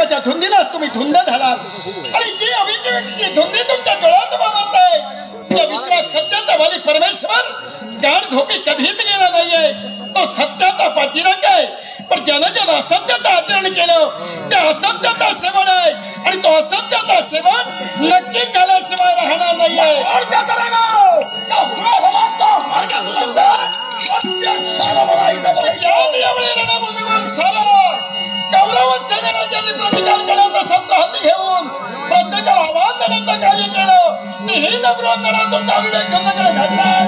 विश्वासाच्या धुंदीला तुम्ही धुंद झालात आणि जी अविवेकी धुंदी तुमच्या डोळ्यात मावळते त्या विश्वास सत्याचा वाली परमेश्वर गाढ झोपी कधीच गेला नाहीये. तो सत्याचा पाठीराख आहे. पण ज्यानं ज्यानं असत्याचं आचरण केलं त्या असत्याचा शेवट आहे आणि तो असत्याचा शेवट नक्की झाल्याशिवाय राहणार नाहीये. यावेळी रणभूमीवर सारा कौरव सेनेला ज्यांनी प्रतिकार करण्याचा शस्त्र हाती घेऊन प्रत्येकाला आव्हान देण्याचं कार्य केलं ते ही नम्रवंदनातून त्यावेळी खंडकडे घातलाय.